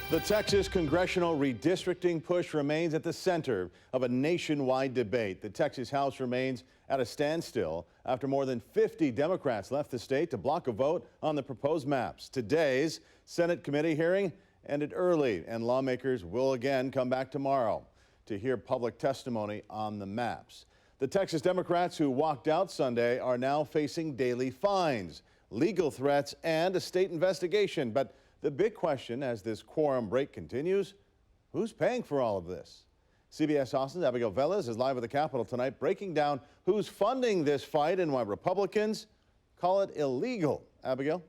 The Texas congressional redistricting push remains at the center of a nationwide debate. The Texas House remains at a standstill after more than 50 Democrats left the state to block a vote on the proposed maps. Today's Senate committee hearing ended early, and lawmakers will again come back tomorrow to hear public testimony on the maps. The Texas Democrats who walked out Sunday are now facing daily fines, legal threats, and a state investigation. But the big question as this quorum break continues, who's paying for all of this? CBS Austin's Abigail Velez is live at the Capitol tonight, breaking down who's funding this fight and why Republicans call it illegal. Abigail?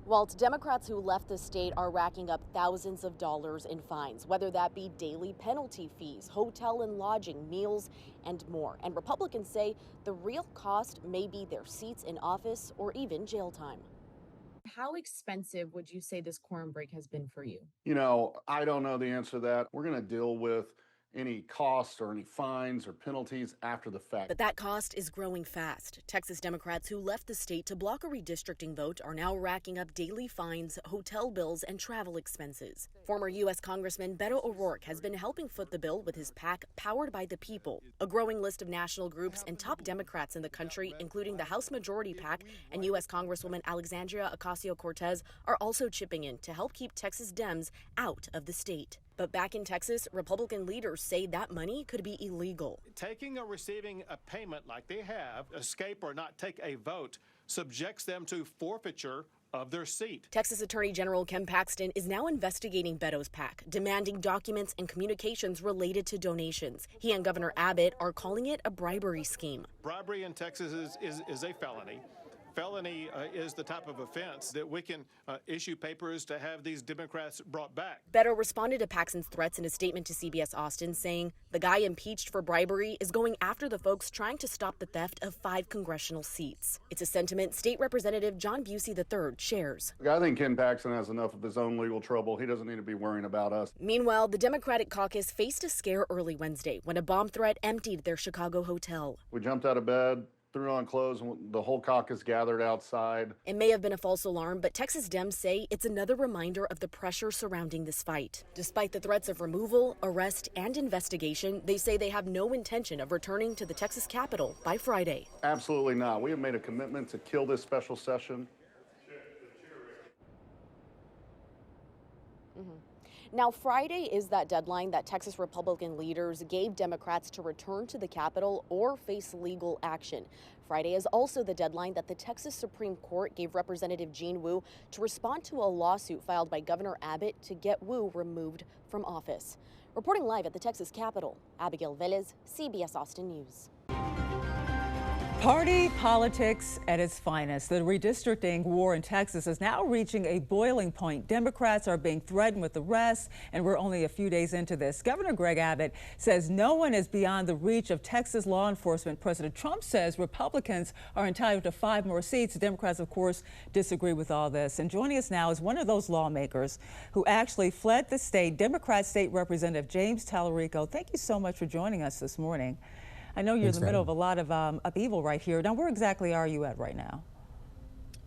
While Democrats who left the state are racking up thousands of dollars in fines, whether that be daily penalty fees, hotel and lodging, meals, and more. And Republicans say the real cost may be their seats in office or even jail time. How expensive would you say this quorum break has been for you? You know, I don't know the answer to that. We're going to deal with any costs or any fines or penalties after the fact. But that cost is growing fast. Texas Democrats who left the state to block a redistricting vote are now racking up daily fines, hotel bills, and travel expenses. Former U.S. Congressman Beto O'Rourke has been helping foot the bill with his PAC, Powered by the People. A growing list of national groups and top Democrats in the country, including the House Majority PAC and U.S. Congresswoman Alexandria Ocasio-Cortez, are also chipping in to help keep Texas Dems out of the state. But back in Texas, Republican leaders say that money could be illegal. Taking or receiving a payment like they have, escape or not take a vote, subjects them to forfeiture of their seat. Texas Attorney General Ken Paxton is now investigating Beto's PAC, demanding documents and communications related to donations. He and Governor Abbott are calling it a bribery scheme. Bribery in Texas is a felony. Felony is the type of offense that we can issue papers to have these Democrats brought back. Beto responded to Paxton's threats in a statement to CBS Austin, saying the guy impeached for bribery is going after the folks trying to stop the theft of 5 congressional seats. It's a sentiment State Representative John Busey III shares. I think Ken Paxton has enough of his own legal trouble. He doesn't need to be worrying about us. Meanwhile, the Democratic caucus faced a scare early Wednesday when a bomb threat emptied their Chicago hotel. We jumped out of bed, threw on clothes, and the whole caucus gathered outside. It may have been a false alarm, but Texas Dems say it's another reminder of the pressure surrounding this fight. Despite the threats of removal, arrest, and investigation, they say they have no intention of returning to the Texas Capitol by Friday. Absolutely not. We have made a commitment to kill this special session. Now, Friday is that deadline that Texas Republican leaders gave Democrats to return to the Capitol or face legal action. Friday is also the deadline that the Texas Supreme Court gave Representative Jean Wu to respond to a lawsuit filed by Governor Abbott to get Wu removed from office. Reporting live at the Texas Capitol, Abigail Velez, CBS Austin News. Party politics at its finest. The redistricting war in Texas is now reaching a boiling point. Democrats are being threatened with arrests, and we're only a few days into this. Governor Greg Abbott says no one is beyond the reach of Texas law enforcement. President Trump says Republicans are entitled to 5 more seats. Democrats, of course, disagree with all this. And joining us now is one of those lawmakers who actually fled the state, Democrat State Representative James Tallarico. Thank you so much for joining us this morning. I know you're in the middle of a lot of upheaval right here. Now, where exactly are you at right now?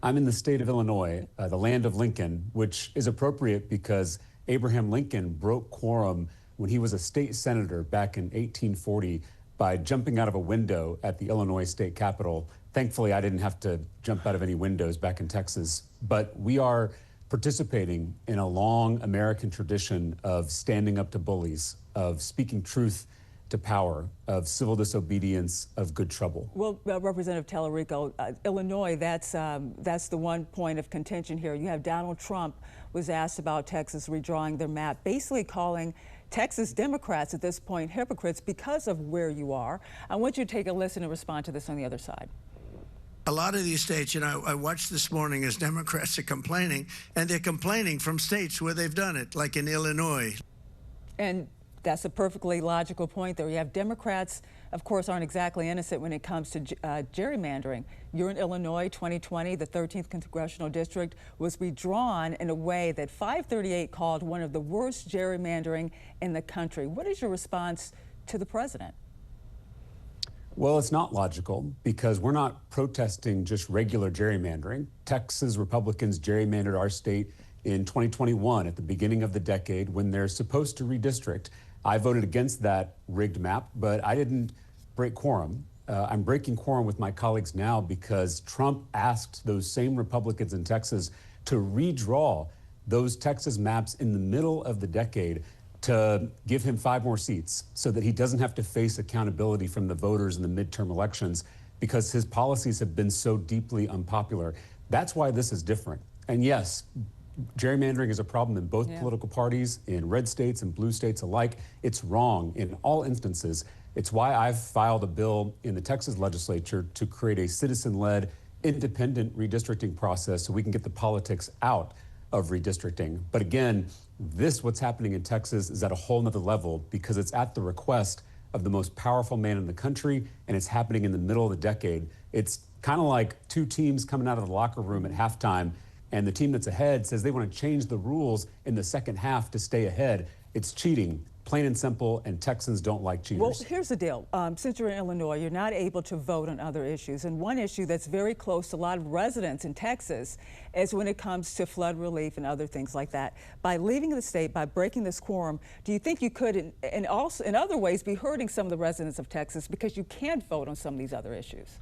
I'm in the state of Illinois, the land of Lincoln, which is appropriate because Abraham Lincoln broke quorum when he was a state senator back in 1840 by jumping out of a window at the Illinois state capitol. Thankfully, I didn't have to jump out of any windows back in Texas. But we are participating in a long American tradition of standing up to bullies, of speaking truth to power, of civil disobedience, of good trouble. Well, Representative Tallarico, Illinois, that's the one point of contention here. You have Donald Trump was asked about Texas redrawing their map, basically calling Texas Democrats at this point hypocrites because of where you are. I want you to take a listen and respond to this on the other side. A lot of these states, you know, I watched this morning as Democrats are complaining, and they're complaining from states where they've done it, like in Illinois. And that's a perfectly logical point there. You have Democrats, of course, aren't exactly innocent when it comes to gerrymandering. You're in Illinois, 2020, the 13th congressional district was redrawn in a way that 538 called one of the worst gerrymandering in the country. What is your response to the president? Well, it's not logical because we're not protesting just regular gerrymandering. Texas Republicans gerrymandered our state in 2021 at the beginning of the decade when they're supposed to redistrict. I voted against that rigged map, but I didn't break quorum. I'm breaking quorum with my colleagues now because Trump asked those same Republicans in Texas to redraw those Texas maps in the middle of the decade to give him 5 more seats so that he doesn't have to face accountability from the voters in the midterm elections because his policies have been so deeply unpopular. That's why this is different. And yes, gerrymandering is a problem in both political parties, in red states and blue states alike. It's wrong in all instances. It's why I've filed a bill in the Texas legislature to create a citizen-led, independent redistricting process so we can get the politics out of redistricting. But again, what's happening in Texas is at a whole nother level because it's at the request of the most powerful man in the country, and it's happening in the middle of the decade. It's kind of like 2 teams coming out of the locker room at halftime, and the team that's ahead says they want to change the rules in the second half to stay ahead. It's cheating, plain and simple, and Texans don't like cheaters. Well, here's the deal. Since you're in Illinois, you're not able to vote on other issues. And one issue that's very close to a lot of residents in Texas is when it comes to flood relief and other things like that. By leaving the state, by breaking this quorum, do you think you could, and also in other ways, be hurting some of the residents of Texas because you can't vote on some of these other issues?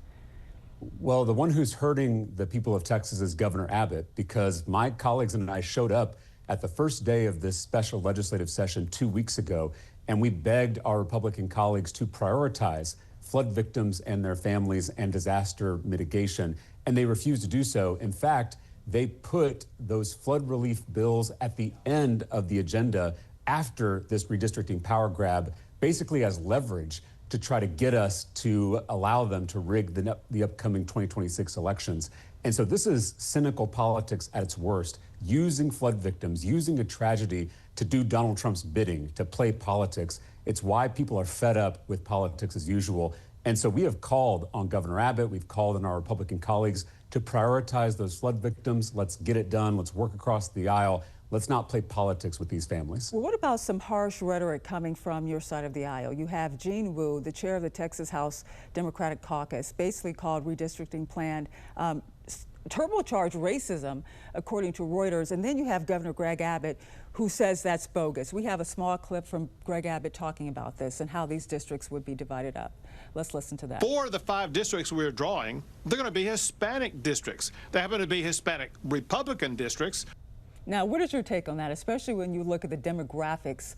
Well, the one who's hurting the people of Texas is Governor Abbott, because my colleagues and I showed up at the first day of this special legislative session 2 weeks ago, and we begged our Republican colleagues to prioritize flood victims and their families and disaster mitigation, and they refused to do so. In fact, they put those flood relief bills at the end of the agenda after this redistricting power grab, basically as leverage to try to get us to allow them to rig the upcoming 2026 elections. And so this is cynical politics at its worst, using flood victims, using a tragedy to do Donald Trump's bidding, to play politics. It's why people are fed up with politics as usual. And so we have called on Governor Abbott, we've called on our Republican colleagues to prioritize those flood victims. Let's get it done. Let's work across the aisle. Let's not play politics with these families. Well, what about some harsh rhetoric coming from your side of the aisle? You have Gene Wu, the chair of the Texas House Democratic Caucus, basically called redistricting plan turbocharged racism, according to Reuters. And then you have Governor Greg Abbott, who says that's bogus. We have a small clip from Greg Abbott talking about this and how these districts would be divided up. Let's listen to that. 4 of the 5 districts we're drawing, they're going to be Hispanic districts. They happen to be Hispanic Republican districts. Now, what is your take on that, especially when you look at the demographics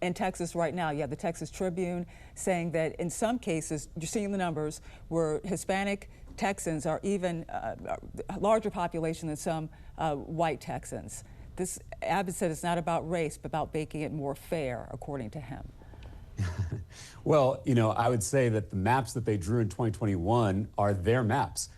in Texas right now? You have the Texas Tribune saying that in some cases, you're seeing the numbers, where Hispanic Texans are even a larger population than some white Texans. This, Abbott said, it's not about race, but about making it more fair, according to him. Well, you know, I would say that the maps that they drew in 2021 are their maps.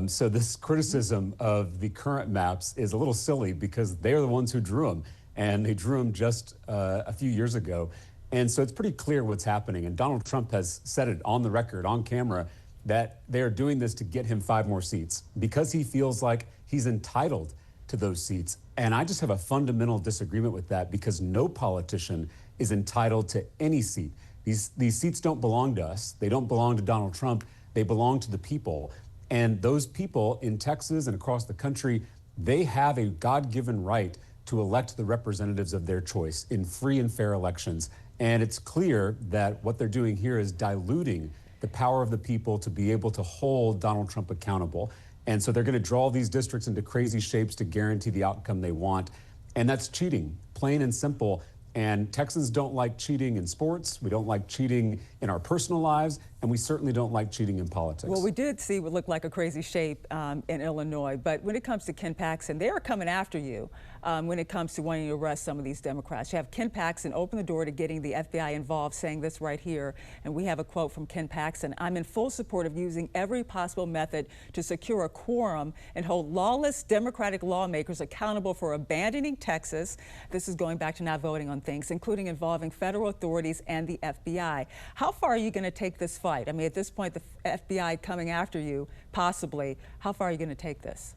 So this criticism of the current maps is a little silly because they're the ones who drew them, and they drew them just a few years ago. And so it's pretty clear what's happening. And Donald Trump has said it on the record, on camera, that they're doing this to get him 5 more seats because he feels like he's entitled to those seats. And I just have a fundamental disagreement with that because no politician is entitled to any seat. These seats don't belong to us. They don't belong to Donald Trump. They belong to the people. And those people in Texas and across the country, they have a God-given right to elect the representatives of their choice in free and fair elections. And it's clear that what they're doing here is diluting the power of the people to be able to hold Donald Trump accountable. And so they're going to draw these districts into crazy shapes to guarantee the outcome they want. And that's cheating, plain and simple. And Texans don't like cheating in sports. We don't like cheating in our personal lives. And we certainly don't like cheating in politics. Well, we did see what looked like a crazy shape in Illinois. But when it comes to Ken Paxton, they are coming after you when it comes to wanting to arrest some of these Democrats. You have Ken Paxton open the door to getting the FBI involved, saying this right here. And we have a quote from Ken Paxton. "I'm in full support of using every possible method to secure a quorum and hold lawless Democratic lawmakers accountable for abandoning Texas." This is going back to not voting on things, including involving federal authorities and the FBI. How far are you going to take this fight? I mean, at this point, the FBI coming after you, possibly, how far are you going to take this?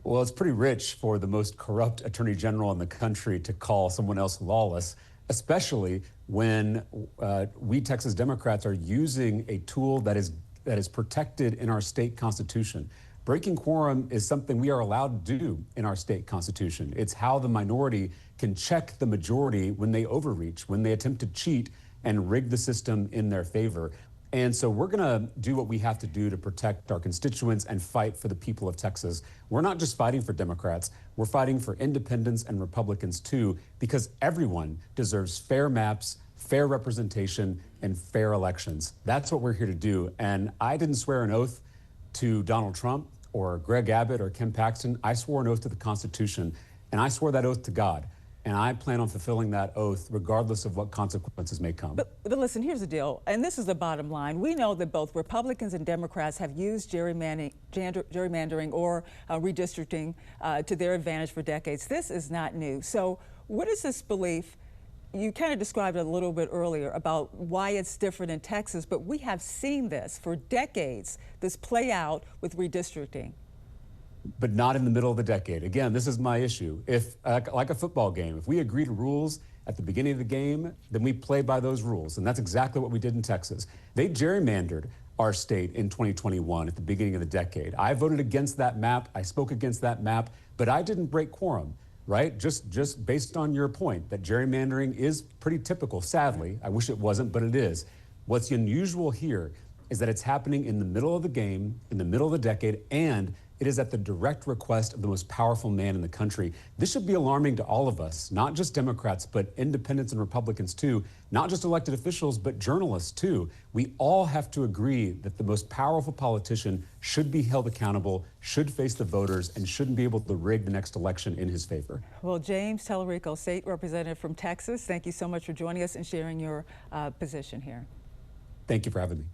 Well, it's pretty rich for the most corrupt attorney general in the country to call someone else lawless. especially when we Texas Democrats are using a tool that is protected in our state constitution. Breaking quorum is something we are allowed to do in our state constitution. It's how the minority can check the majority when they overreach, when they attempt to cheat and rig the system in their favor. And so we're going to do what we have to do to protect our constituents and fight for the people of Texas. We're not just fighting for Democrats, we're fighting for independents and Republicans too, because everyone deserves fair maps, fair representation, and fair elections. That's what we're here to do. And I didn't swear an oath to Donald Trump or Greg Abbott or Ken Paxton. I swore an oath to the Constitution, and I swore that oath to God. And I plan on fulfilling that oath regardless of what consequences may come. But listen, here's the deal, and this is the bottom line. We know that both Republicans and Democrats have used gerrymandering or redistricting to their advantage for decades. This is not new. So what is this belief? You kind of described it a little bit earlier about why it's different in Texas, but we have seen this for decades, this play out with redistricting. But not in the middle of the decade. Again, this is my issue. If, like a football game, if we agree to rules at the beginning of the game, then we play by those rules. And that's exactly what we did in Texas. They gerrymandered our state in 2021 at the beginning of the decade. I voted against that map. I spoke against that map, but I didn't break quorum, right? Just based on your point that gerrymandering is pretty typical, sadly. I wish it wasn't, but it is. What's unusual here is that it's happening in the middle of the game, in the middle of the decade, and it is at the direct request of the most powerful man in the country. This should be alarming to all of us, not just Democrats, but independents and Republicans too, not just elected officials, but journalists too. We all have to agree that the most powerful politician should be held accountable, should face the voters, and shouldn't be able to rig the next election in his favor. Well, James Tellerico, State Representative from Texas, thank you so much for joining us and sharing your position here. Thank you for having me.